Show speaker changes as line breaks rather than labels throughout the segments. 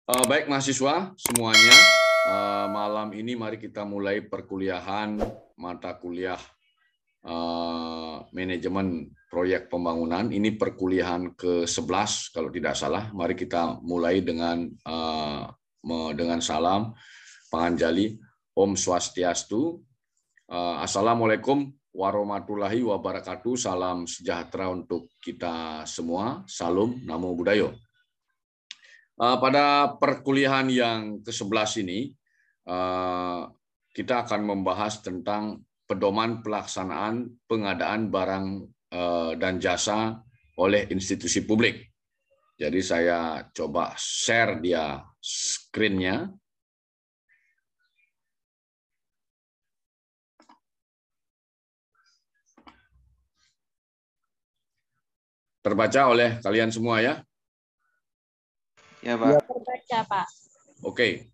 Baik mahasiswa semuanya, malam ini mari kita mulai perkuliahan mata kuliah manajemen proyek pembangunan. Ini perkuliahan ke-11 kalau tidak salah. Mari kita mulai dengan salam Panganjali, Om Swastiastu, Assalamualaikum warahmatullahi wabarakatuh. Salam sejahtera untuk kita semua. Salam Namo Buddhaya. Pada perkuliahan yang ke-11 ini, kita akan membahas tentang pedoman pelaksanaan pengadaan barang dan jasa oleh institusi publik. Jadi saya coba share dia screen-nya. Terbaca oleh kalian semua ya?
Ya, Pak.
Terbaca, Pak.
Oke.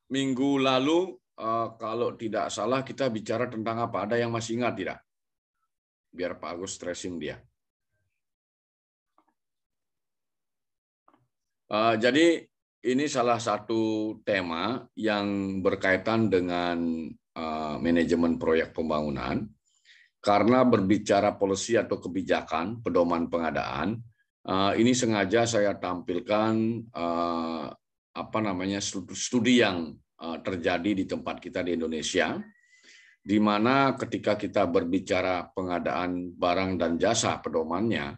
Minggu lalu, kalau tidak salah, kita bicara tentang apa? Ada yang masih ingat tidak? Biar Pak Agus stressing dia. Jadi ini salah satu tema yang berkaitan dengan manajemen proyek pembangunan. Karena berbicara policy atau kebijakan, pedoman pengadaan, ini sengaja saya tampilkan studi yang terjadi di tempat kita di Indonesia, di mana ketika kita berbicara pengadaan barang dan jasa pedomannya,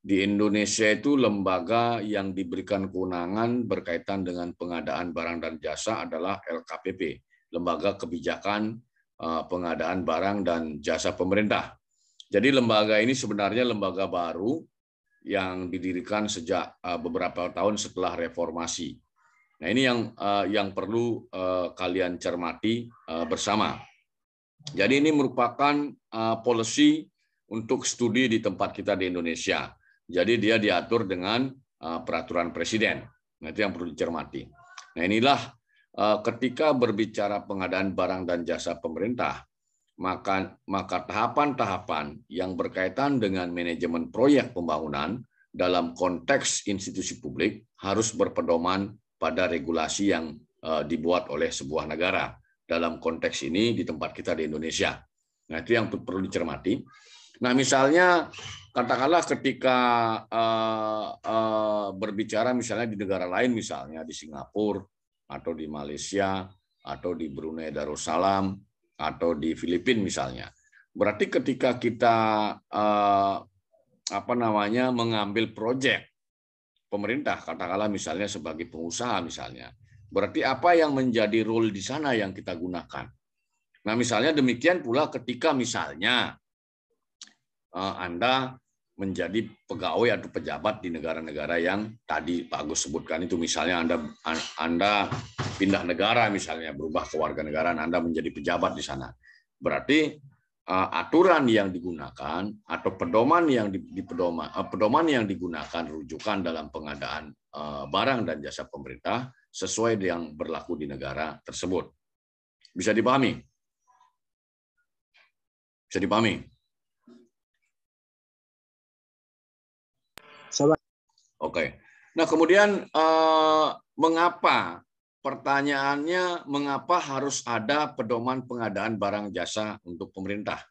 di Indonesia itu lembaga yang diberikan kewenangan berkaitan dengan pengadaan barang dan jasa adalah LKPP, Lembaga Kebijakan Pengadaan Barang dan Jasa Pemerintah. Jadi lembaga ini sebenarnya lembaga baru yang didirikan sejak beberapa tahun setelah reformasi. Nah, ini yang perlu kalian cermati bersama. Jadi ini merupakan policy untuk studi di tempat kita di Indonesia. Jadi dia diatur dengan peraturan presiden. Nah, itu yang perlu dicermati. Nah, inilah ketika berbicara pengadaan barang dan jasa pemerintah, maka tahapan-tahapan yang berkaitan dengan manajemen proyek pembangunan dalam konteks institusi publik harus berpedoman pada regulasi yang dibuat oleh sebuah negara. Dalam konteks ini di tempat kita di Indonesia. Nah, itu yang perlu dicermati. Nah, misalnya katakanlah ketika berbicara misalnya di negara lain, misalnya di Singapura atau di Malaysia atau di Brunei Darussalam atau di Filipina misalnya. Berarti ketika kita mengambil proyek pemerintah, katakanlah misalnya sebagai pengusaha misalnya, berarti apa yang menjadi role di sana yang kita gunakan. Nah, misalnya demikian pula ketika misalnya Anda menjadi pegawai atau pejabat di negara-negara yang tadi Pak Agus sebutkan itu, misalnya Anda pindah negara, misalnya berubah kewarganegaraan, Anda menjadi pejabat di sana. Berarti aturan yang digunakan atau pedoman yang digunakan rujukan dalam pengadaan barang dan jasa pemerintah sesuai yang berlaku di negara tersebut. Bisa dipahami? Bisa dipahami? Oke. Nah, kemudian mengapa? Pertanyaannya, mengapa harus ada pedoman pengadaan barang jasa untuk pemerintah?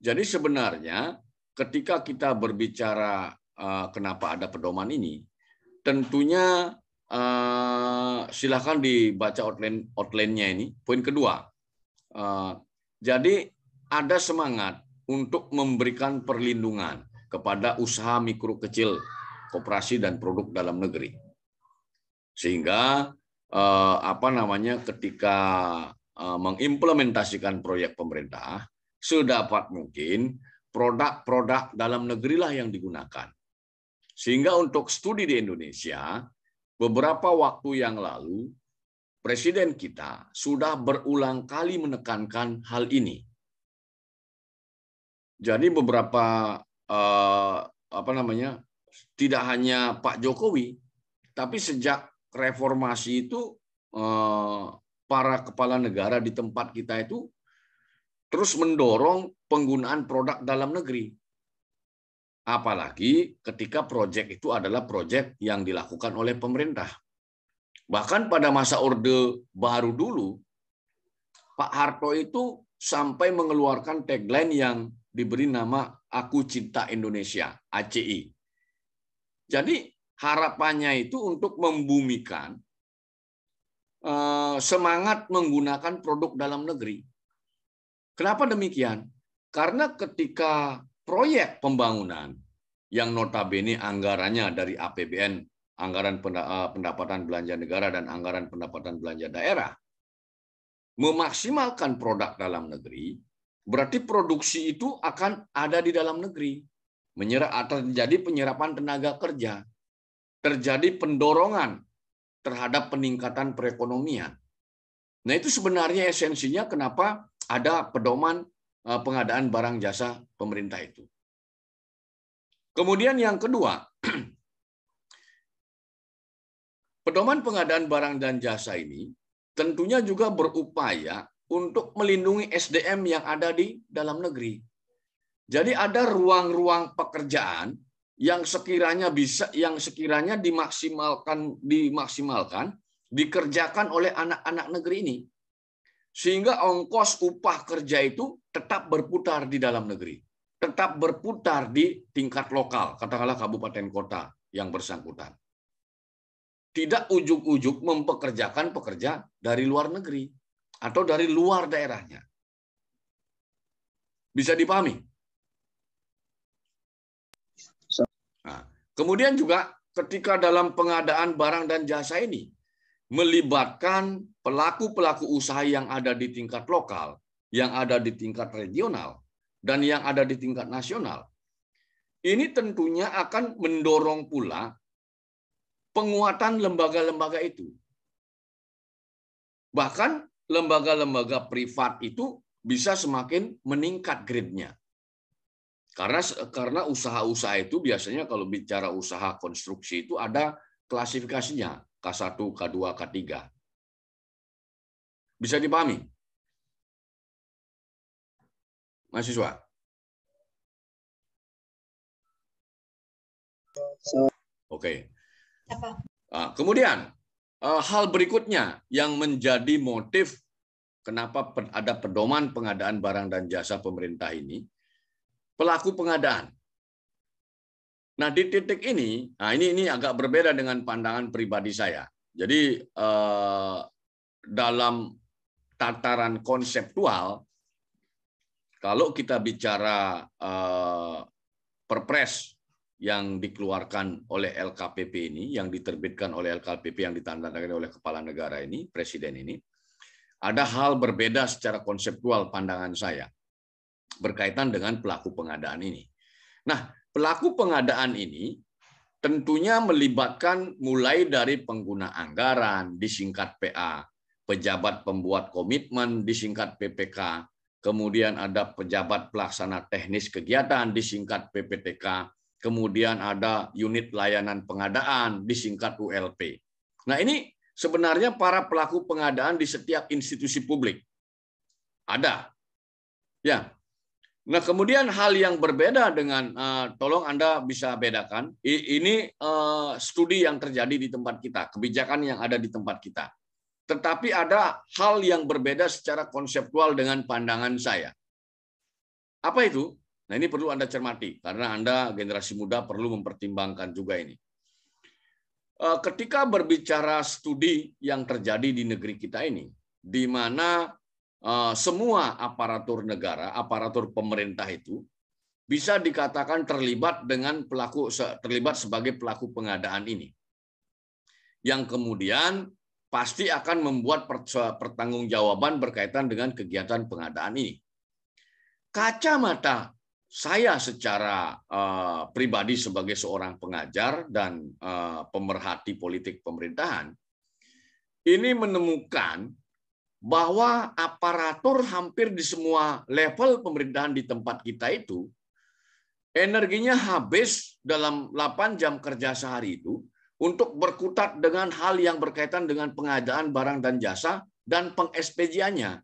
Jadi sebenarnya ketika kita berbicara kenapa ada pedoman ini, tentunya silakan dibaca outline-nya ini. Poin kedua, jadi ada semangat untuk memberikan perlindungan kepada usaha mikro kecil, koperasi dan produk dalam negeri. Sehingga ketika mengimplementasikan proyek pemerintah, sedapat mungkin produk-produk dalam negerilah yang digunakan. Sehingga untuk studi di Indonesia, beberapa waktu yang lalu, Presiden kita sudah berulang kali menekankan hal ini. Jadi beberapa tidak hanya Pak Jokowi, tapi sejak reformasi itu para kepala negara di tempat kita itu terus mendorong penggunaan produk dalam negeri. Apalagi ketika proyek itu adalah proyek yang dilakukan oleh pemerintah. Bahkan pada masa Orde Baru dulu, Pak Harto itu sampai mengeluarkan tagline yang diberi nama Aku Cinta Indonesia, ACI. Jadi harapannya itu untuk membumikan semangat menggunakan produk dalam negeri. Kenapa demikian? Karena ketika proyek pembangunan yang notabene anggarannya dari APBN, anggaran pendapatan belanja negara dan anggaran pendapatan belanja daerah, memaksimalkan produk dalam negeri, berarti produksi itu akan ada di dalam negeri. Terjadi penyerapan tenaga kerja, terjadi pendorongan terhadap peningkatan perekonomian. Nah, itu sebenarnya esensinya kenapa ada pedoman pengadaan barang jasa pemerintah itu. Kemudian yang kedua, pedoman pengadaan barang dan jasa ini tentunya juga berupaya untuk melindungi SDM yang ada di dalam negeri. Jadi ada ruang-ruang pekerjaan yang sekiranya dimaksimalkan, dikerjakan oleh anak-anak negeri ini. Sehingga ongkos upah kerja itu tetap berputar di dalam negeri. Tetap berputar di tingkat lokal, katakanlah kabupaten kota yang bersangkutan. Tidak ujuk-ujuk mempekerjakan pekerja dari luar negeri atau dari luar daerahnya. Bisa dipahami? Nah, kemudian juga ketika dalam pengadaan barang dan jasa ini melibatkan pelaku-pelaku usaha yang ada di tingkat lokal, yang ada di tingkat regional, dan yang ada di tingkat nasional, ini tentunya akan mendorong pula penguatan lembaga-lembaga itu. Bahkan lembaga-lembaga privat itu bisa semakin meningkat grade-nya. Karena usaha-usaha itu biasanya kalau bicara usaha konstruksi itu ada klasifikasinya, K1, K2, K3. Bisa dipahami? Mahasiswa? Oke. Nah, kemudian, hal berikutnya yang menjadi motif kenapa ada pedoman pengadaan barang dan jasa pemerintah ini, pelaku pengadaan. Nah, di titik ini, ini agak berbeda dengan pandangan pribadi saya. Jadi, dalam tataran konseptual, kalau kita bicara Perpres yang dikeluarkan oleh LKPP ini, yang diterbitkan oleh LKPP yang ditandatangani oleh Kepala Negara ini, Presiden ini, ada hal berbeda secara konseptual pandangan saya berkaitan dengan pelaku pengadaan ini. Nah, pelaku pengadaan ini tentunya melibatkan mulai dari pengguna anggaran, disingkat PA, pejabat pembuat komitmen, disingkat PPK, kemudian ada pejabat pelaksana teknis kegiatan, disingkat PPTK, kemudian ada unit layanan pengadaan, disingkat ULP. Nah, ini sebenarnya para pelaku pengadaan di setiap institusi publik. Ada. Ya. Nah, kemudian hal yang berbeda dengan, tolong Anda bisa bedakan, ini studi yang terjadi di tempat kita, kebijakan yang ada di tempat kita. Tetapi ada hal yang berbeda secara konseptual dengan pandangan saya. Apa itu? Nah, ini perlu Anda cermati, karena Anda generasi muda perlu mempertimbangkan juga ini. Ketika berbicara studi yang terjadi di negeri kita ini, di mana semua aparatur negara, aparatur pemerintah itu bisa dikatakan terlibat sebagai pelaku pengadaan ini, yang kemudian pasti akan membuat pertanggungjawaban berkaitan dengan kegiatan pengadaan ini. Kacamata saya secara pribadi sebagai seorang pengajar dan pemerhati politik pemerintahan ini menemukan bahwa aparatur hampir di semua level pemerintahan di tempat kita itu energinya habis dalam 8 jam kerja sehari itu untuk berkutat dengan hal yang berkaitan dengan pengadaan barang dan jasa dan pengekspediannya,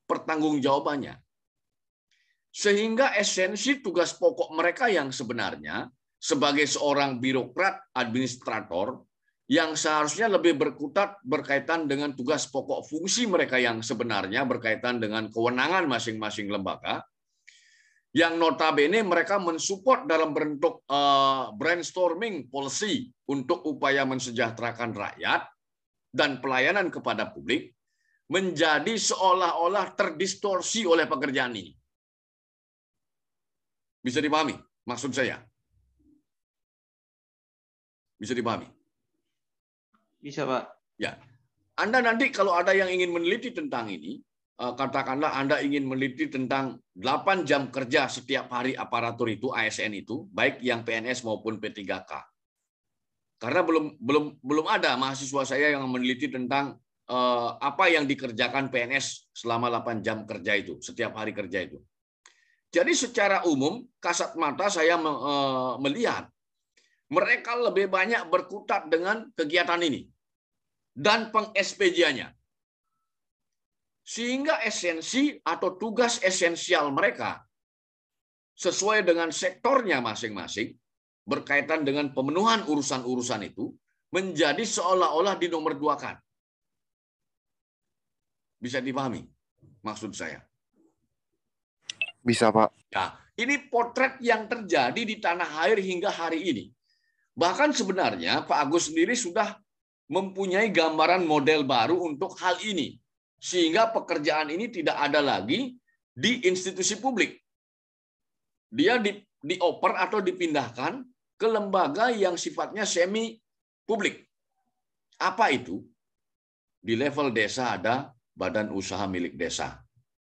pertanggungjawabannya. Sehingga esensi tugas pokok mereka yang sebenarnya sebagai seorang birokrat administrator yang seharusnya lebih berkutat berkaitan dengan tugas pokok fungsi mereka yang sebenarnya berkaitan dengan kewenangan masing-masing lembaga, yang notabene mereka mensupport dalam bentuk brainstorming policy untuk upaya mensejahterakan rakyat dan pelayanan kepada publik, menjadi seolah-olah terdistorsi oleh pekerjaan ini. Bisa dipahami maksud saya? Bisa dipahami?
Bisa, Pak.
Ya. Anda nanti kalau ada yang ingin meneliti tentang ini, katakanlah Anda ingin meneliti tentang 8 jam kerja setiap hari aparatur itu, ASN itu, baik yang PNS maupun P3K. Karena belum ada mahasiswa saya yang meneliti tentang apa yang dikerjakan PNS selama 8 jam kerja itu, setiap hari kerja itu. Jadi secara umum, kasat mata saya melihat mereka lebih banyak berkutat dengan kegiatan ini dan peng-SPJ-nya. Sehingga esensi atau tugas esensial mereka sesuai dengan sektornya masing-masing berkaitan dengan pemenuhan urusan-urusan itu menjadi seolah-olah dinomorduakan. Bisa dipahami maksud saya?
Bisa, Pak.
Ya, ini potret yang terjadi di tanah air hingga hari ini. Bahkan sebenarnya Pak Agus sendiri sudah mempunyai gambaran model baru untuk hal ini. Sehingga pekerjaan ini tidak ada lagi di institusi publik. Dia dioper atau dipindahkan ke lembaga yang sifatnya semi publik. Apa itu? Di level desa ada badan usaha milik desa.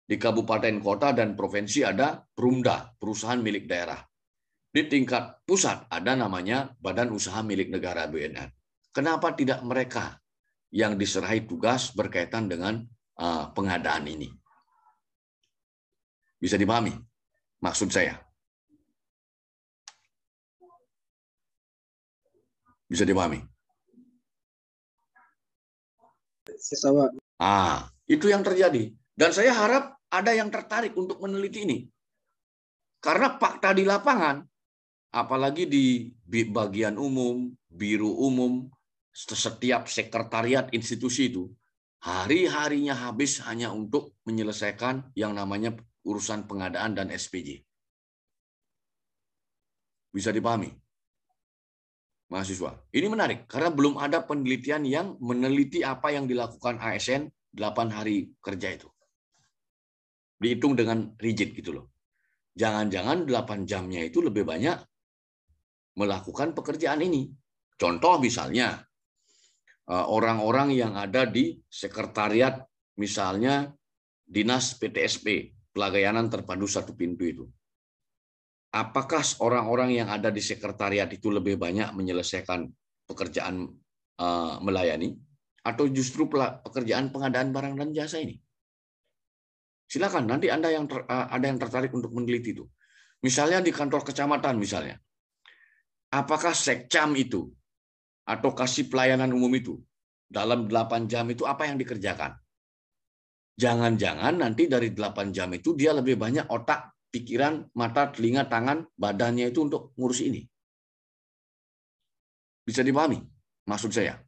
Di kabupaten kota dan provinsi ada perumda, perusahaan milik daerah. Di tingkat pusat ada namanya badan usaha milik negara BUMN. Kenapa tidak mereka yang diserahi tugas berkaitan dengan pengadaan ini? Bisa dipahami maksud saya? Bisa dipahami? Itu yang terjadi. Dan saya harap ada yang tertarik untuk meneliti ini. Karena fakta di lapangan, apalagi di bagian umum, biro umum, setiap sekretariat institusi itu, hari-harinya habis hanya untuk menyelesaikan yang namanya urusan pengadaan dan SPJ. Bisa dipahami? Mahasiswa. Ini menarik, karena belum ada penelitian yang meneliti apa yang dilakukan ASN 8 hari kerja itu. Dihitung dengan rigid gitu loh. Jangan-jangan 8 jamnya itu lebih banyak melakukan pekerjaan ini. Contoh misalnya, orang-orang yang ada di sekretariat, misalnya Dinas PTSP, Pelayanan Terpadu Satu Pintu itu. Apakah orang-orang yang ada di sekretariat itu lebih banyak menyelesaikan pekerjaan melayani, atau justru pekerjaan pengadaan barang dan jasa ini? Silakan, nanti Anda ada yang tertarik untuk meneliti itu. Misalnya di kantor kecamatan misalnya. Apakah sekcam itu atau kasih pelayanan umum itu dalam 8 jam itu apa yang dikerjakan? Jangan-jangan nanti dari 8 jam itu dia lebih banyak otak, pikiran, mata, telinga, tangan, badannya itu untuk ngurus ini. Bisa dipahami maksud saya?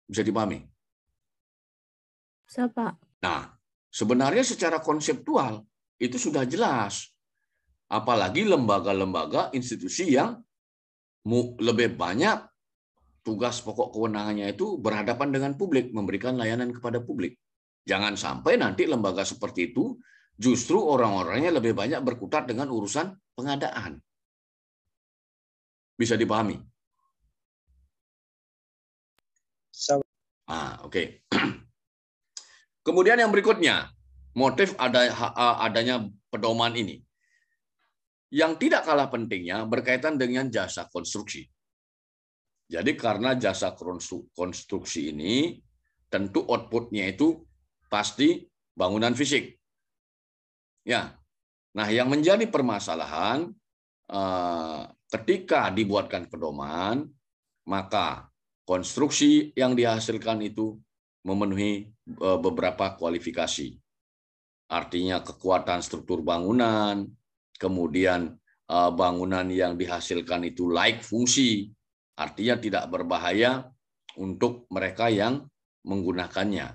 Bisa dipahami?
Bisa, Pak.
Nah, sebenarnya secara konseptual itu sudah jelas. Apalagi lembaga-lembaga institusi yang lebih banyak tugas pokok kewenangannya itu berhadapan dengan publik, memberikan layanan kepada publik. Jangan sampai nanti lembaga seperti itu justru orang-orangnya lebih banyak berkutat dengan urusan pengadaan. Bisa dipahami? Oke. Kemudian yang berikutnya, motif adanya pedoman ini. Yang tidak kalah pentingnya berkaitan dengan jasa konstruksi. Jadi karena jasa konstruksi ini tentu outputnya itu pasti bangunan fisik. Ya. Nah, yang menjadi permasalahan ketika dibuatkan pedoman, maka konstruksi yang dihasilkan itu memenuhi beberapa kualifikasi. Artinya kekuatan struktur bangunan, kemudian bangunan yang dihasilkan itu layak fungsi, artinya tidak berbahaya untuk mereka yang menggunakannya.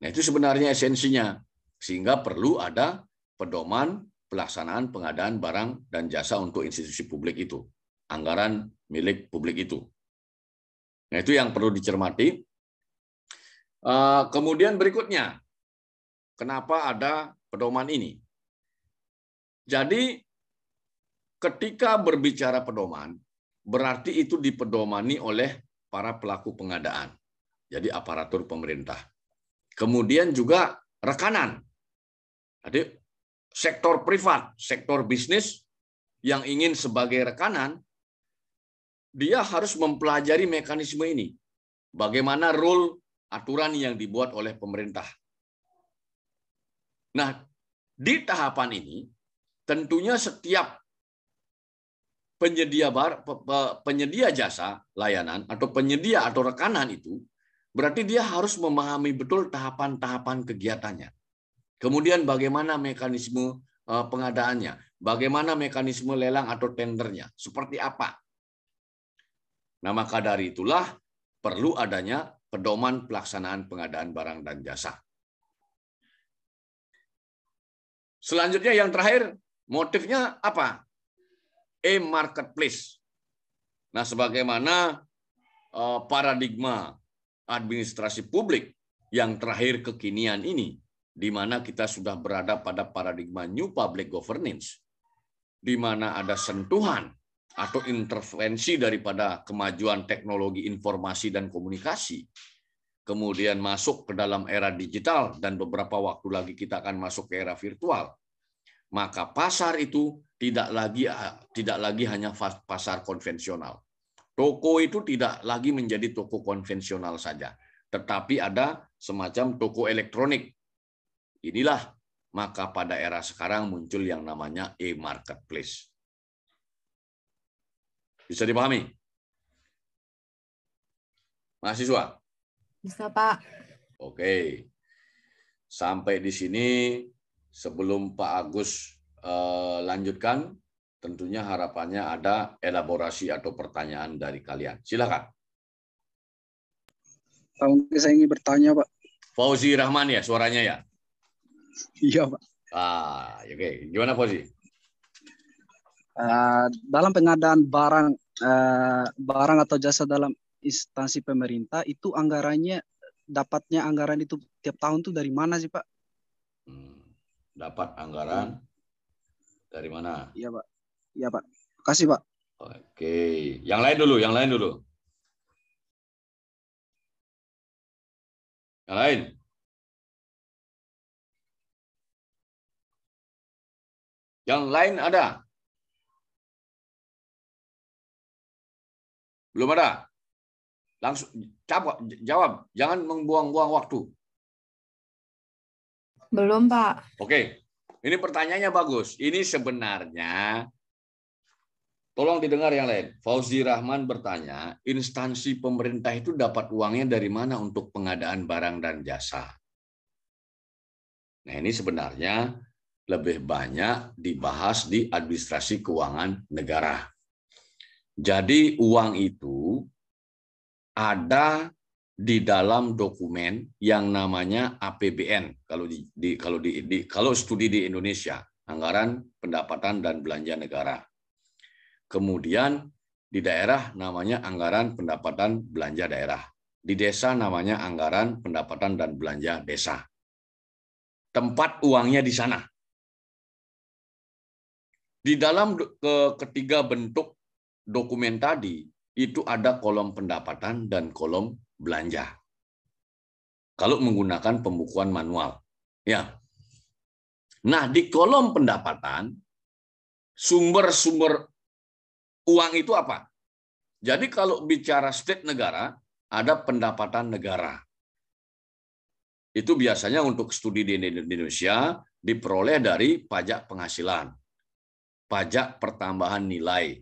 Nah, itu sebenarnya esensinya, sehingga perlu ada pedoman pelaksanaan pengadaan barang dan jasa untuk institusi publik itu, anggaran milik publik itu. Nah, itu yang perlu dicermati. Kemudian berikutnya, kenapa ada pedoman ini? Jadi, ketika berbicara pedoman, berarti itu dipedomani oleh para pelaku pengadaan, jadi aparatur pemerintah. Kemudian juga rekanan, jadi sektor privat, sektor bisnis yang ingin sebagai rekanan, dia harus mempelajari mekanisme ini. Bagaimana rule aturan yang dibuat oleh pemerintah. Nah, di tahapan ini, tentunya setiap penyedia jasa layanan atau penyedia atau rekanan itu, berarti dia harus memahami betul tahapan-tahapan kegiatannya. Kemudian bagaimana mekanisme pengadaannya, bagaimana mekanisme lelang atau tendernya, seperti apa. Nah, maka dari itulah perlu adanya pedoman pelaksanaan pengadaan barang dan jasa. Selanjutnya yang terakhir, motifnya apa? E-marketplace. Nah, sebagaimana paradigma administrasi publik yang terakhir kekinian ini, di mana kita sudah berada pada paradigma New Public Governance, di mana ada sentuhan atau intervensi daripada kemajuan teknologi informasi dan komunikasi, kemudian masuk ke dalam era digital, dan beberapa waktu lagi kita akan masuk ke era virtual. Maka pasar itu tidak lagi hanya pasar konvensional. Toko itu tidak lagi menjadi toko konvensional saja, tetapi ada semacam toko elektronik. Inilah maka pada era sekarang muncul yang namanya e-marketplace. Bisa dipahami? Mahasiswa?
Bisa, Pak.
Oke. Sampai di sini, sebelum Pak Agus lanjutkan, tentunya harapannya ada elaborasi atau pertanyaan dari kalian. Silakan.
Saya ingin bertanya, Pak.
Fauzi Rahman ya suaranya ya?
Iya, Pak.
Oke. Gimana Fauzi?
Dalam pengadaan barang atau jasa dalam instansi pemerintah, itu dapatnya anggaran itu tiap tahun tuh dari mana sih, Pak?
Dapat anggaran dari mana?
Iya, Pak. Iya, Pak. Makasih, Pak.
Oke. Yang lain dulu. Yang lain? Yang lain ada? Belum ada? Langsung jawab. Jangan membuang-buang waktu.
Belum, Pak.
Oke. Ini pertanyaannya bagus. Ini sebenarnya, tolong didengar yang lain. Fauzi Rahman bertanya, instansi pemerintah itu dapat uangnya dari mana untuk pengadaan barang dan jasa? Nah, ini sebenarnya lebih banyak dibahas di administrasi keuangan negara. Jadi uang itu ada di dalam dokumen yang namanya APBN kalau studi di Indonesia, anggaran pendapatan dan belanja negara. Kemudian di daerah namanya anggaran pendapatan belanja daerah. Di desa namanya anggaran pendapatan dan belanja desa. Tempat uangnya di sana. Di dalam ketiga bentuk dokumen tadi itu ada kolom pendapatan dan kolom belanja. Kalau menggunakan pembukuan manual, ya. Nah, di kolom pendapatan sumber-sumber uang itu apa? Jadi kalau bicara state negara, ada pendapatan negara. Itu biasanya untuk studi di Indonesia diperoleh dari pajak penghasilan, pajak pertambahan nilai.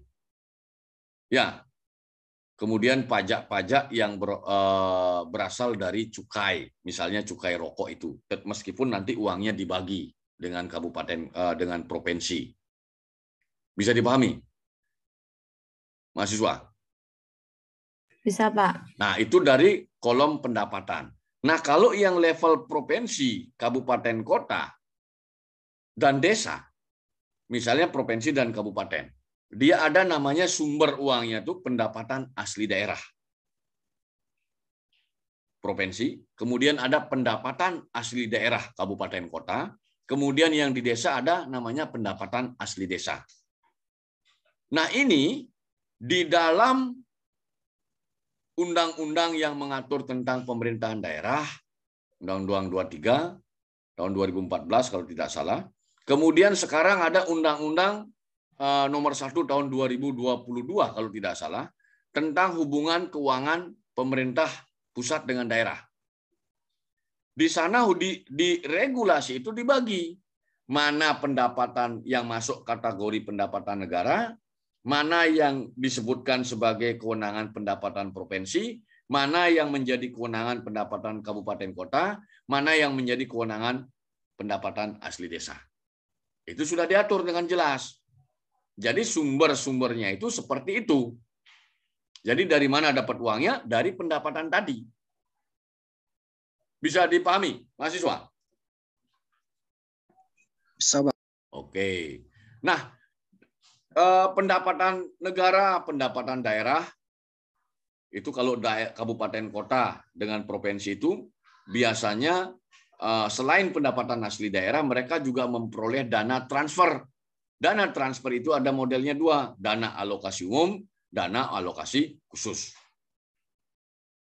Ya. Kemudian pajak-pajak yang berasal dari cukai, misalnya cukai rokok itu, meskipun nanti uangnya dibagi dengan kabupaten, dengan provinsi. Bisa dipahami? Mahasiswa?
Bisa, Pak.
Nah, itu dari kolom pendapatan. Nah, kalau yang level provinsi, kabupaten, kota, dan desa, misalnya provinsi dan kabupaten, dia ada namanya sumber uangnya itu pendapatan asli daerah. Provinsi, kemudian ada pendapatan asli daerah kabupaten kota, kemudian yang di desa ada namanya pendapatan asli desa. Nah, ini di dalam undang-undang yang mengatur tentang pemerintahan daerah, Undang-Undang 23 tahun 2014 kalau tidak salah. Kemudian sekarang ada Undang-Undang nomor 1 tahun 2022 kalau tidak salah tentang hubungan keuangan pemerintah pusat dengan daerah. Di sana di regulasi itu dibagi mana pendapatan yang masuk kategori pendapatan negara, mana yang disebutkan sebagai kewenangan pendapatan provinsi, mana yang menjadi kewenangan pendapatan kabupaten kota, mana yang menjadi kewenangan pendapatan asli desa. Itu sudah diatur dengan jelas. Jadi sumber-sumbernya itu seperti itu. Jadi dari mana dapat uangnya? Dari pendapatan tadi. Bisa dipahami, mahasiswa?
Bisa, Pak.
Oke. Nah, pendapatan negara, pendapatan daerah, itu kalau kabupaten kota dengan provinsi itu, biasanya selain pendapatan asli daerah, mereka juga memperoleh dana transfer. Dana transfer itu ada modelnya dua, dana alokasi umum, dana alokasi khusus.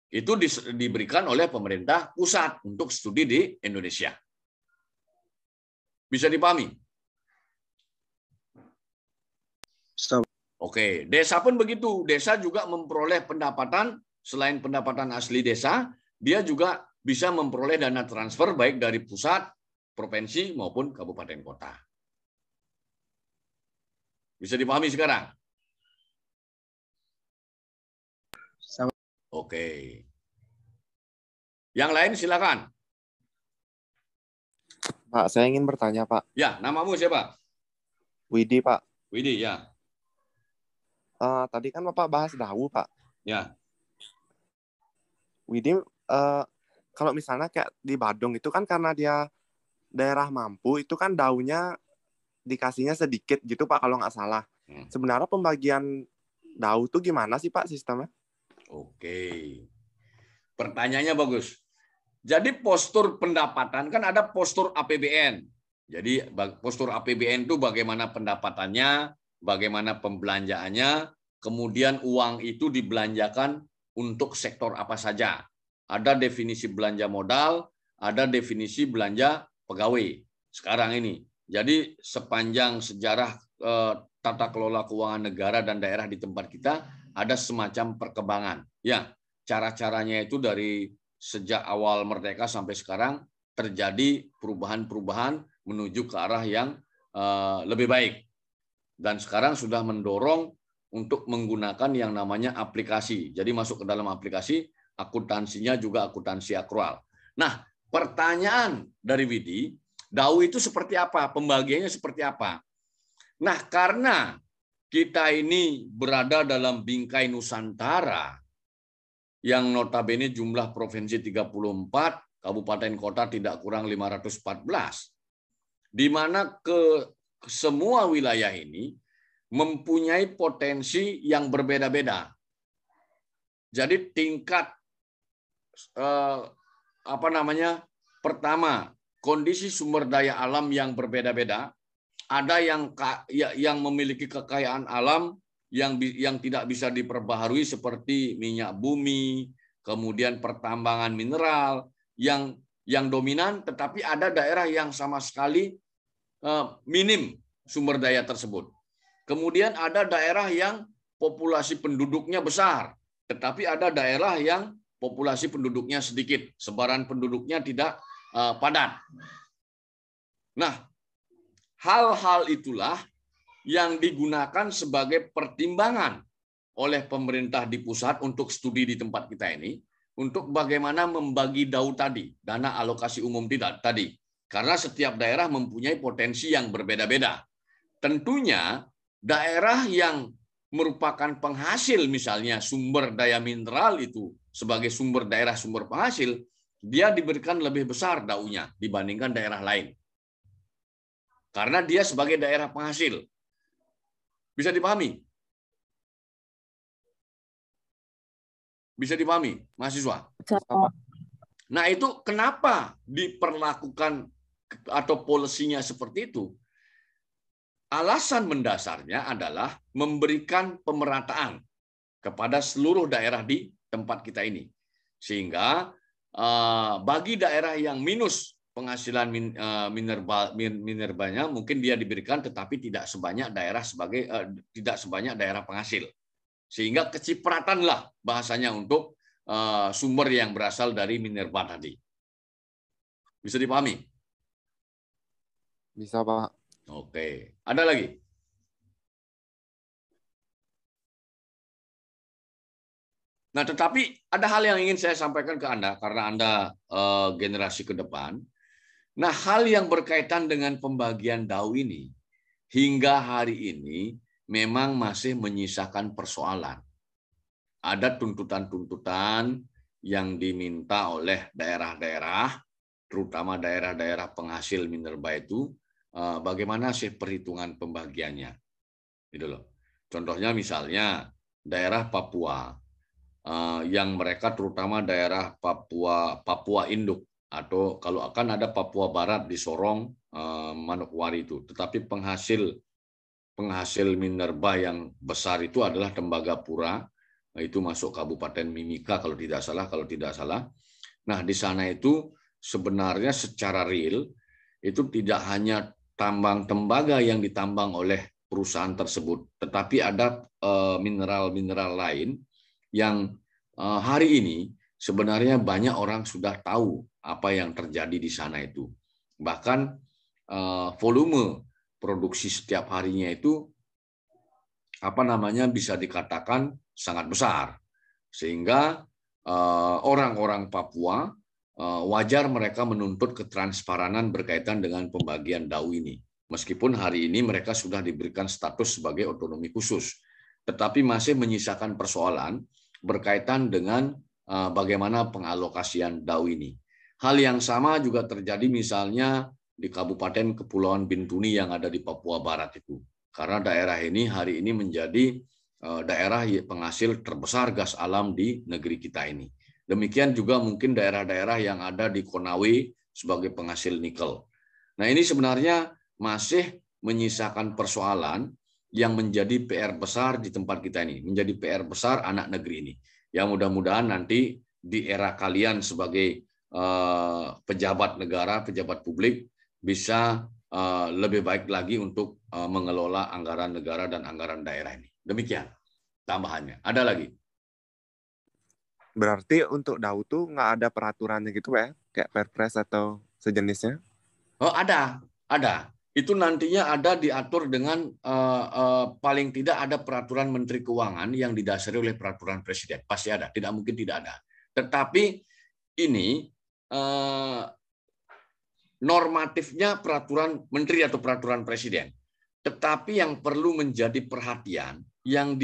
Itu diberikan oleh pemerintah pusat untuk studi di Indonesia. Bisa dipahami?
Bisa.
Oke, desa pun begitu. Desa juga memperoleh pendapatan, selain pendapatan asli desa, dia juga bisa memperoleh dana transfer baik dari pusat, provinsi, maupun kabupaten kota. Bisa dipahami sekarang?
Bisa.
Oke. Yang lain silakan.
Pak, saya ingin bertanya, Pak.
Ya, namamu siapa?
Widi, Pak.
Widi, ya.
Tadi kan Bapak bahas Dawu, Pak.
Ya.
Widi, kalau misalnya kayak di Badung itu kan karena dia daerah mampu, itu kan Dawunya dikasihnya sedikit gitu, Pak, kalau nggak salah. Sebenarnya pembagian Dawu itu gimana sih, Pak, sistemnya?
Oke. Pertanyaannya bagus. Jadi postur pendapatan kan ada postur APBN. Jadi postur APBN itu bagaimana pendapatannya, bagaimana pembelanjaannya, kemudian uang itu dibelanjakan untuk sektor apa saja. Ada definisi belanja modal, ada definisi belanja pegawai. Sekarang ini. Jadi sepanjang sejarah tata kelola keuangan negara dan daerah di tempat kita ada semacam perkembangan. Ya, cara-caranya itu dari sejak awal merdeka sampai sekarang terjadi perubahan-perubahan menuju ke arah yang lebih baik. Dan sekarang sudah mendorong untuk menggunakan yang namanya aplikasi. Jadi masuk ke dalam aplikasi, akuntansinya juga akuntansi akrual. Nah, pertanyaan dari Widi, Dawu itu seperti apa? Pembagiannya seperti apa? Nah, karena kita ini berada dalam bingkai Nusantara, yang notabene jumlah provinsi 34, kabupaten kota tidak kurang 514, di mana semua wilayah ini mempunyai potensi yang berbeda-beda. Jadi tingkat pertama, kondisi sumber daya alam yang berbeda-beda. Ada yang memiliki kekayaan alam yang tidak bisa diperbaharui seperti minyak bumi, kemudian pertambangan mineral yang dominan, tetapi ada daerah yang sama sekali minim sumber daya tersebut. Kemudian ada daerah yang populasi penduduknya besar, tetapi ada daerah yang populasi penduduknya sedikit, sebaran penduduknya tidak padat. Nah, hal-hal itulah yang digunakan sebagai pertimbangan oleh pemerintah di pusat untuk studi di tempat kita ini, untuk bagaimana membagi Dawu tadi, dana alokasi umum tadi. Karena setiap daerah mempunyai potensi yang berbeda-beda. Tentunya daerah yang merupakan penghasil, misalnya sumber daya mineral itu sebagai sumber daerah sumber penghasil, dia diberikan lebih besar daunya dibandingkan daerah lain. Karena dia sebagai daerah penghasil. Bisa dipahami? Bisa dipahami, mahasiswa? Nah, itu kenapa diperlakukan atau polisinya seperti itu? Alasan mendasarnya adalah memberikan pemerataan kepada seluruh daerah di tempat kita ini. Sehingga bagi daerah yang minus penghasilan minerbanya mungkin dia diberikan, tetapi tidak sebanyak daerah penghasil. Sehingga kecipratanlah bahasanya untuk sumber yang berasal dari minerba tadi. Bisa dipahami?
Bisa, Pak.
Oke. Ada lagi? Nah, tetapi ada hal yang ingin saya sampaikan ke Anda, karena Anda generasi ke depan. Nah, hal yang berkaitan dengan pembagian DAU ini, hingga hari ini memang masih menyisakan persoalan. Ada tuntutan-tuntutan yang diminta oleh daerah-daerah, terutama daerah-daerah penghasil minerba itu, bagaimana sih perhitungan pembagiannya, gitu loh. Contohnya misalnya daerah Papua, yang mereka terutama daerah Papua Induk, atau kalau akan ada Papua Barat di Sorong, Manokwari itu, tetapi penghasil minerba yang besar itu adalah Tembagapura, itu masuk Kabupaten Mimika kalau tidak salah. Nah, di sana itu sebenarnya secara real itu tidak hanya tambang tembaga yang ditambang oleh perusahaan tersebut, tetapi ada mineral-mineral lain yang hari ini sebenarnya banyak orang sudah tahu apa yang terjadi di sana itu. Bahkan volume produksi setiap harinya itu bisa dikatakan sangat besar, sehingga orang-orang Papua wajar mereka menuntut ketransparanan berkaitan dengan pembagian DAU ini. Meskipun hari ini mereka sudah diberikan status sebagai otonomi khusus, tetapi masih menyisakan persoalan berkaitan dengan bagaimana pengalokasian DAU ini. Hal yang sama juga terjadi misalnya di Kabupaten Kepulauan Bintuni yang ada di Papua Barat itu. Karena daerah ini hari ini menjadi daerah penghasil terbesar gas alam di negeri kita ini. Demikian juga mungkin daerah-daerah yang ada di Konawe sebagai penghasil nikel. Nah, ini sebenarnya masih menyisakan persoalan yang menjadi PR besar di tempat kita ini, menjadi PR besar anak negeri ini. Yang mudah-mudahan nanti di era kalian sebagai pejabat negara, pejabat publik, bisa lebih baik lagi untuk mengelola anggaran negara dan anggaran daerah ini. Demikian tambahannya. Ada lagi?
Berarti untuk DAU tuh nggak ada peraturannya gitu, Pak, ya? Kayak Perpres atau sejenisnya?
Oh, ada. Itu nantinya ada diatur dengan paling tidak ada peraturan Menteri Keuangan yang didasari oleh peraturan Presiden. Pasti ada, tidak mungkin tidak ada. Tetapi ini normatifnya peraturan Menteri atau peraturan Presiden. Tetapi yang perlu menjadi perhatian, yang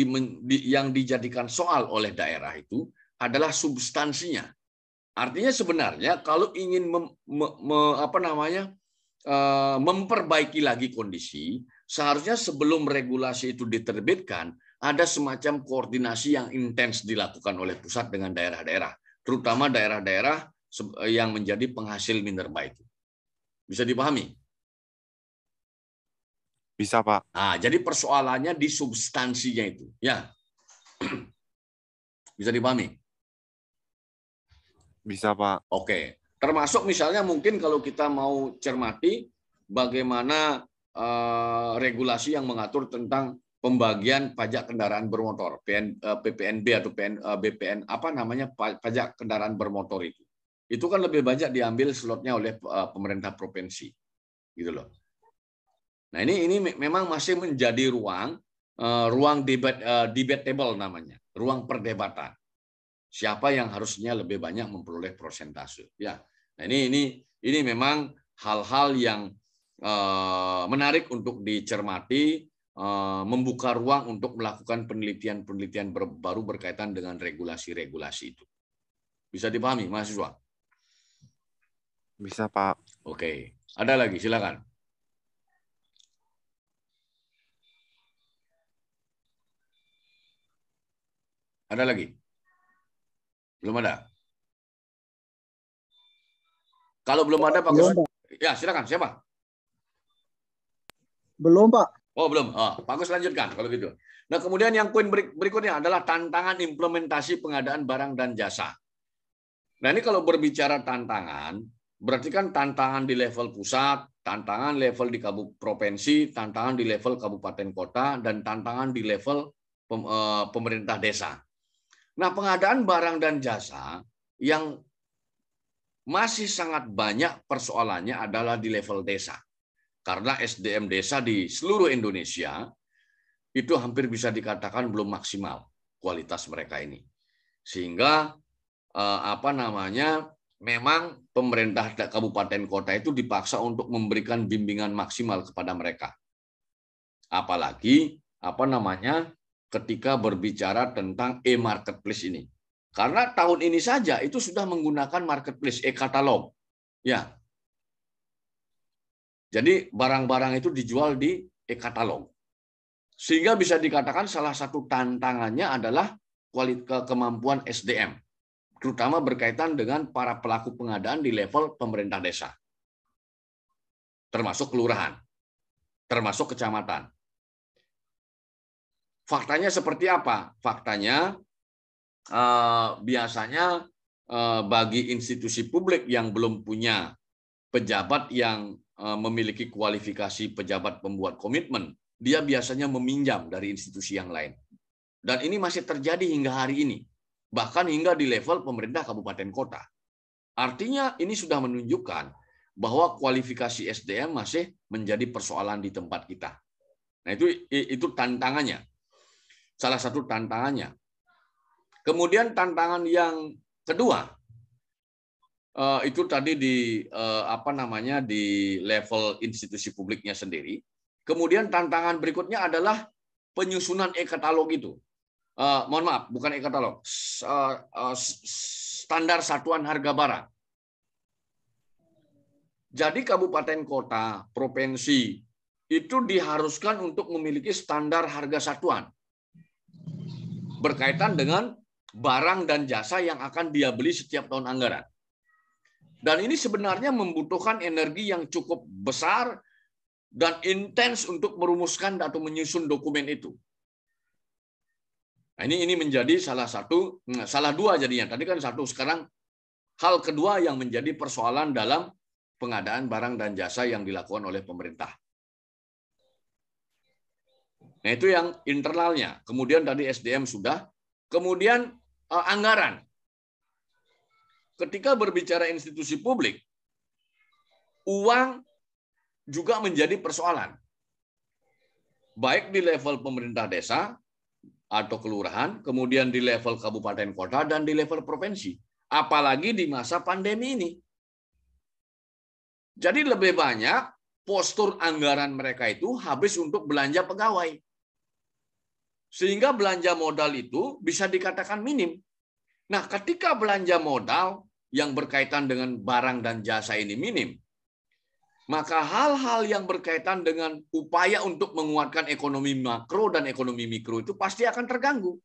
dijadikan soal oleh daerah itu adalah substansinya. Artinya sebenarnya kalau ingin memperbaiki lagi kondisi, seharusnya sebelum regulasi itu diterbitkan, ada semacam koordinasi yang intens dilakukan oleh pusat dengan daerah-daerah, terutama daerah-daerah yang menjadi penghasil minerba itu. Bisa dipahami?
Bisa, Pak.
Nah, jadi persoalannya di substansinya itu. Ya. Bisa dipahami?
Bisa, Pak.
Oke. Termasuk misalnya mungkin kalau kita mau cermati bagaimana regulasi yang mengatur tentang pembagian pajak kendaraan bermotor, PPNB atau BPN, pajak kendaraan bermotor itu. Itu kan lebih banyak diambil slotnya oleh pemerintah provinsi. Gitu loh. Nah, ini memang masih menjadi ruang debatable namanya, ruang perdebatan. Siapa yang harusnya lebih banyak memperoleh persentase? Ya, nah ini memang hal-hal yang menarik untuk dicermati membuka ruang untuk melakukan penelitian-penelitian baru berkaitan dengan regulasi-regulasi itu. Bisa dipahami, mahasiswa?
Bisa, Pak.
Oke. Ada lagi, silakan. Ada lagi? Belum ada? Kalau belum ada, Pak Gus. Ya, silakan. Siapa?
Belum, Pak.
Oh, belum. Pak Gus lanjutkan kalau gitu. Nah, kemudian yang poin berikutnya adalah tantangan implementasi pengadaan barang dan jasa. Nah, ini kalau berbicara tantangan, berarti kan tantangan di level pusat, tantangan level di provinsi, tantangan di level kabupaten kota, dan tantangan di level pemerintah desa. Nah, pengadaan barang dan jasa yang masih sangat banyak persoalannya adalah di level desa. Karena SDM desa di seluruh Indonesia itu hampir bisa dikatakan belum maksimal kualitas mereka ini. Sehingga memang pemerintah kabupaten kota itu dipaksa untuk memberikan bimbingan maksimal kepada mereka. Apalagi ketika berbicara tentang e-marketplace ini. Karena tahun ini saja itu sudah menggunakan marketplace e-katalog. Ya. Jadi barang-barang itu dijual di e-katalog. Sehingga bisa dikatakan salah satu tantangannya adalah kemampuan SDM, terutama berkaitan dengan para pelaku pengadaan di level pemerintah desa, termasuk kelurahan, termasuk kecamatan. Faktanya seperti apa? Faktanya biasanya bagi institusi publik yang belum punya pejabat yang memiliki kualifikasi pejabat pembuat komitmen, dia biasanya meminjam dari institusi yang lain. Dan ini masih terjadi hingga hari ini, bahkan hingga di level pemerintah kabupaten kota. Artinya ini sudah menunjukkan bahwa kualifikasi SDM masih menjadi persoalan di tempat kita. Nah, itu tantangannya. Salah satu tantangannya. Kemudian tantangan yang kedua, itu tadi di di level institusi publiknya sendiri. Kemudian tantangan berikutnya adalah penyusunan e-katalog itu. Mohon maaf, bukan e-katalog, standar satuan harga barang. Jadi kabupaten kota, provinsi itu diharuskan untuk memiliki standar harga satuan berkaitan dengan barang dan jasa yang akan dia beli setiap tahun anggaran. Dan ini sebenarnya membutuhkan energi yang cukup besar dan intens untuk merumuskan atau menyusun dokumen itu. Nah, ini menjadi salah dua jadinya. Tadi kan satu, sekarang hal kedua yang menjadi persoalan dalam pengadaan barang dan jasa yang dilakukan oleh pemerintah. Nah, itu yang internalnya. Kemudian tadi SDM sudah. Kemudian anggaran. Ketika berbicara institusi publik, uang juga menjadi persoalan. Baik di level pemerintah desa atau kelurahan, kemudian di level kabupaten kota, dan di level provinsi. Apalagi di masa pandemi ini. Jadi lebih banyak postur anggaran mereka itu habis untuk belanja pegawai. Sehingga belanja modal itu bisa dikatakan minim. Nah, ketika belanja modal yang berkaitan dengan barang dan jasa ini minim, maka hal-hal yang berkaitan dengan upaya untuk menguatkan ekonomi makro dan ekonomi mikro itu pasti akan terganggu.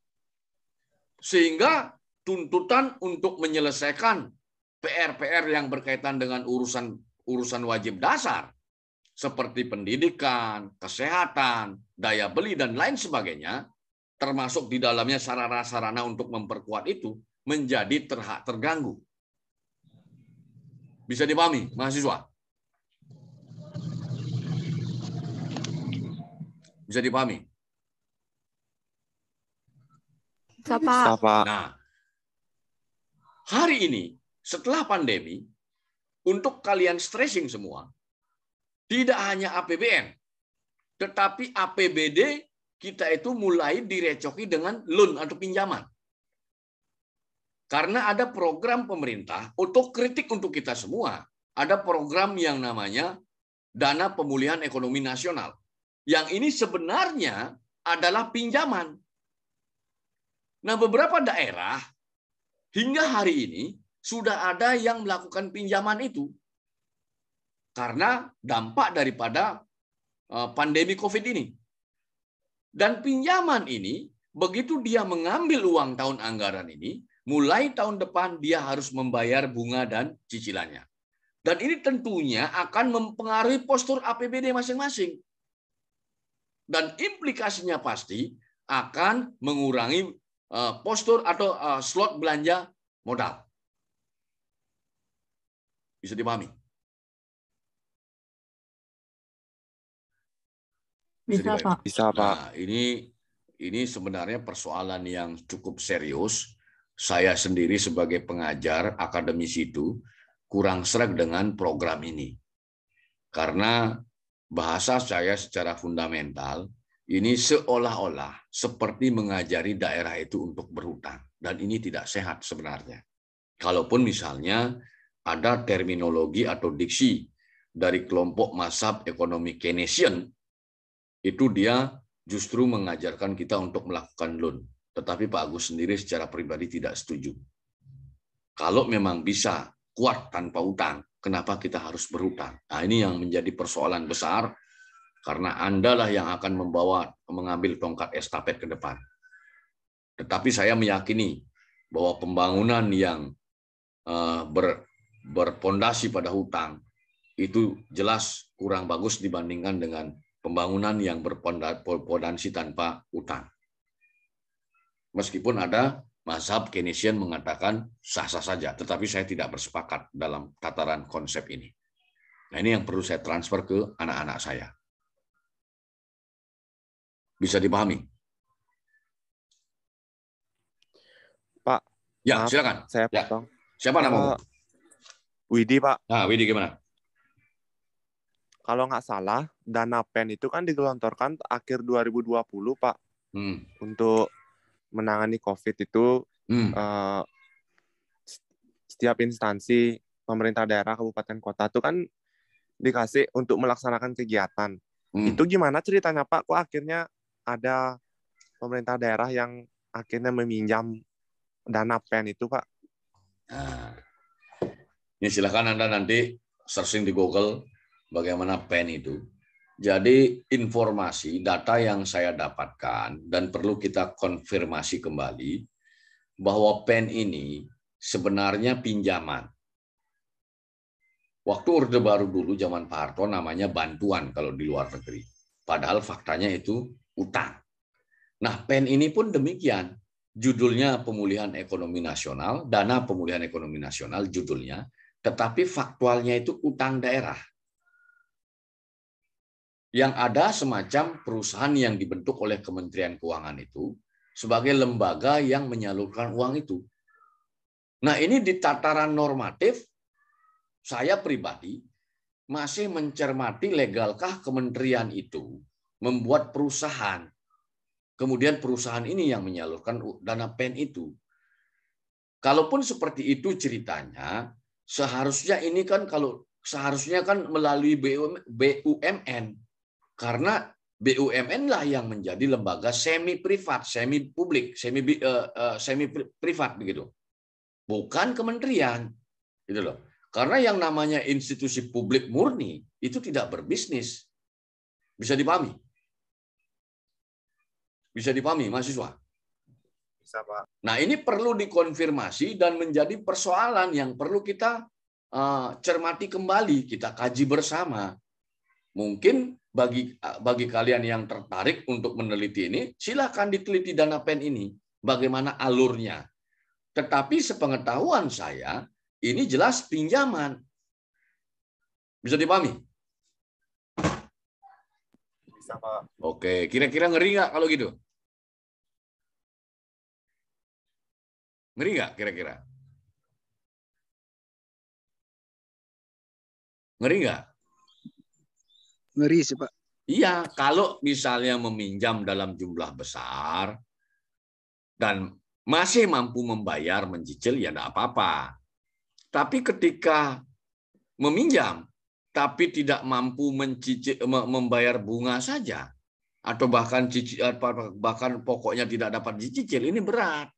Sehingga tuntutan untuk menyelesaikan PR-PR yang berkaitan dengan urusan wajib dasar, seperti pendidikan, kesehatan, daya beli, dan lain sebagainya, termasuk di dalamnya sarana-sarana untuk memperkuat itu, menjadi terganggu. Bisa dipahami, mahasiswa? Bisa dipahami?
Pak.
Nah, hari ini, setelah pandemi, untuk kalian stressing semua, tidak hanya APBN, tetapi APBD kita itu mulai direcoki dengan loan atau pinjaman. Karena ada program pemerintah, otokritik untuk kita semua, ada program yang namanya Dana Pemulihan Ekonomi Nasional. yang ini sebenarnya adalah pinjaman. Nah, beberapa daerah hingga hari ini sudah ada yang melakukan pinjaman itu karena dampak daripada pandemi COVID ini. Dan pinjaman ini, begitu dia mengambil uang tahun anggaran ini, mulai tahun depan dia harus membayar bunga dan cicilannya. Dan ini tentunya akan mempengaruhi postur APBD masing-masing. Dan implikasinya pasti akan mengurangi postur atau slot belanja modal. Bisa dipahami?
Bisa, Pak.
Bisa, Pak.
Nah, ini sebenarnya persoalan yang cukup serius. Saya sendiri sebagai pengajar akademisi itu kurang sreg dengan program ini. Karena bahasa saya secara fundamental ini seolah-olah seperti mengajari daerah itu untuk berhutang. Dan ini tidak sehat sebenarnya. Kalaupun misalnya ada terminologi atau diksi dari kelompok mazhab ekonomi Keynesian, itu dia justru mengajarkan kita untuk melakukan loan. Tetapi Pak Agus sendiri secara pribadi tidak setuju. Kalau memang bisa kuat tanpa utang, kenapa kita harus berhutang? Nah, ini yang menjadi persoalan besar, karena Anda lah yang akan mengambil tongkat estafet ke depan. Tetapi saya meyakini bahwa pembangunan yang berpondasi pada hutang itu jelas kurang bagus dibandingkan dengan pembangunan yang berpondasi tanpa utang. Meskipun ada mazhab Keynesian mengatakan sah-sah saja, tetapi saya tidak bersepakat dalam tataran konsep ini. Nah, ini yang perlu saya transfer ke anak-anak saya. Bisa dipahami?
Pak.
Ya,
maaf,
silakan.
Saya
ya.
potong.
Siapa namamu?
Widi, Pak.
Nah, Widi gimana?
Kalau nggak salah, dana PEN itu kan digelontorkan akhir 2020, Pak. Untuk menangani COVID itu, setiap instansi, pemerintah daerah, kabupaten, kota itu kan dikasih untuk melaksanakan kegiatan. Itu gimana ceritanya, Pak? Kok akhirnya ada pemerintah daerah yang akhirnya meminjam dana PEN itu, Pak?
Nah, ini silakan Anda nanti searching di Google bagaimana PEN itu. Jadi informasi, data yang saya dapatkan dan perlu kita konfirmasi kembali bahwa PEN ini sebenarnya pinjaman. Waktu Orde Baru dulu zaman Pak Harto namanya bantuan kalau di luar negeri. Padahal faktanya itu utang. Nah, PEN ini pun demikian. Judulnya Pemulihan Ekonomi Nasional, Dana Pemulihan Ekonomi Nasional judulnya, tetapi faktualnya itu utang daerah. Yang ada semacam perusahaan yang dibentuk oleh Kementerian Keuangan itu sebagai lembaga yang menyalurkan uang itu. Nah, ini di tataran normatif, saya pribadi masih mencermati legalkah kementerian itu membuat perusahaan. Kemudian perusahaan ini yang menyalurkan dana PEN itu. Kalaupun seperti itu ceritanya, seharusnya ini kan seharusnya kan melalui BUMN. Karena BUMN lah yang menjadi lembaga semi privat, semi publik, semi privat begitu. Bukan kementerian. Gitu loh. Karena yang namanya institusi publik murni itu tidak berbisnis. Bisa dipahami? Bisa dipahami, mahasiswa?
Bisa, Pak.
Nah, ini perlu dikonfirmasi dan menjadi persoalan yang perlu kita cermati kembali, kita kaji bersama. Mungkin bagi kalian yang tertarik untuk meneliti ini, silakan diteliti dana PEN ini, bagaimana alurnya. Tetapi sepengetahuan saya, ini jelas pinjaman. Bisa dipahami?
Bisa, Pak.
Oke, kira-kira ngeri nggak kalau gitu? Ngeri nggak kira-kira? Ngeri nggak?
Ngeri sih, Pak.
Iya, kalau misalnya meminjam dalam jumlah besar dan masih mampu membayar, mencicil, ya enggak apa-apa. Tapi ketika meminjam tapi tidak mampu membayar bunga saja, atau bahkan pokoknya tidak dapat dicicil, ini berat.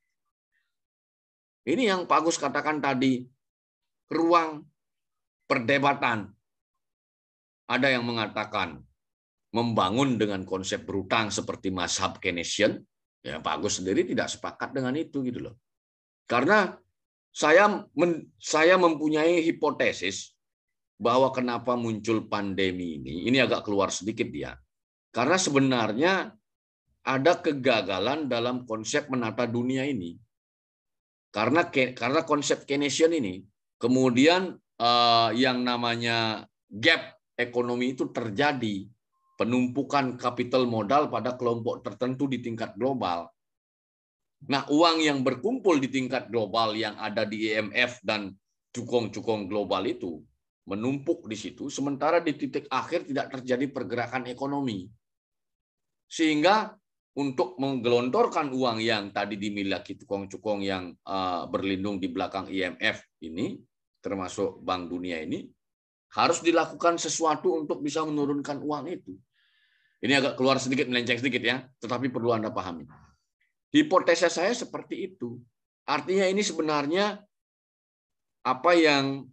Ini yang Pak Agus katakan tadi, ruang perdebatan. Ada yang mengatakan membangun dengan konsep berutang seperti mazhab Keynesian, ya Pak Agus sendiri tidak sepakat dengan itu gitu loh. Karena saya mempunyai hipotesis bahwa kenapa muncul pandemi ini agak keluar sedikit ya. Karena sebenarnya ada kegagalan dalam konsep menata dunia ini. Karena konsep Keynesian ini, kemudian yang namanya gap ekonomi itu terjadi, penumpukan kapital modal pada kelompok tertentu di tingkat global. Nah, uang yang berkumpul di tingkat global yang ada di IMF dan cukong-cukong global itu menumpuk di situ, sementara di titik akhir tidak terjadi pergerakan ekonomi. Sehingga untuk menggelontorkan uang yang tadi dimiliki cukong-cukong yang berlindung di belakang IMF ini, termasuk Bank Dunia ini, harus dilakukan sesuatu untuk bisa menurunkan uang itu. Ini agak keluar sedikit, melenceng sedikit ya, tetapi perlu Anda pahami. Hipotesa saya seperti itu. Artinya ini sebenarnya apa yang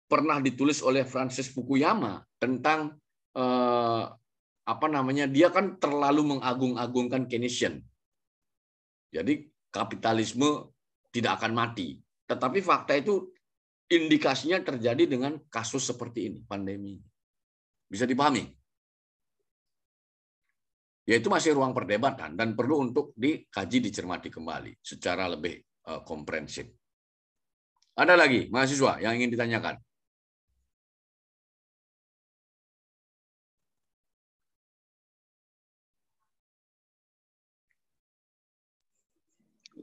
pernah ditulis oleh Francis Fukuyama tentang dia kan terlalu mengagung-agungkan Keynesian. Jadi kapitalisme tidak akan mati. Tetapi fakta itu indikasinya terjadi dengan kasus seperti ini, pandemi. Bisa dipahami? Yaitu masih ruang perdebatan dan perlu untuk dikaji, dicermati kembali secara lebih komprehensif. Ada lagi mahasiswa yang ingin ditanyakan?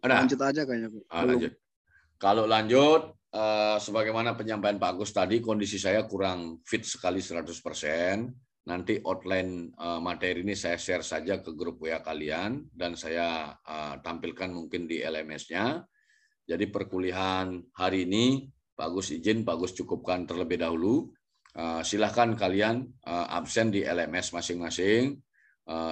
Ada?
Lanjut aja kayaknya.
Lanjut. Kalau lanjut, sebagaimana penyampaian Pak Agus tadi, kondisi saya kurang fit sekali 100%. Nanti outline materi ini saya share saja ke grup WA kalian, dan saya tampilkan mungkin di LMS-nya. Jadi perkuliahan hari ini, Pak Agus izin, Pak Agus cukupkan terlebih dahulu. Silahkan kalian absen di LMS masing-masing.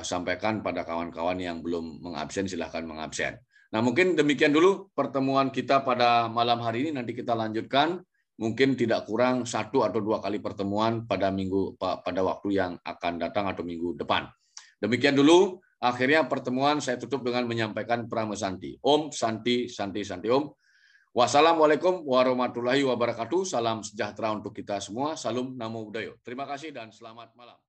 Sampaikan pada kawan-kawan yang belum mengabsen, silahkan mengabsen. Nah, mungkin demikian dulu pertemuan kita pada malam hari ini. Nanti kita lanjutkan, mungkin tidak kurang 1 atau 2 kali pertemuan pada waktu yang akan datang atau minggu depan. Demikian dulu. Akhirnya pertemuan saya tutup dengan menyampaikan Prama Santi. Om Santi, Santi, Santi Om. Wassalamualaikum warahmatullahi wabarakatuh. Salam sejahtera untuk kita semua. Salam Namo Buddhaya. Terima kasih dan selamat malam.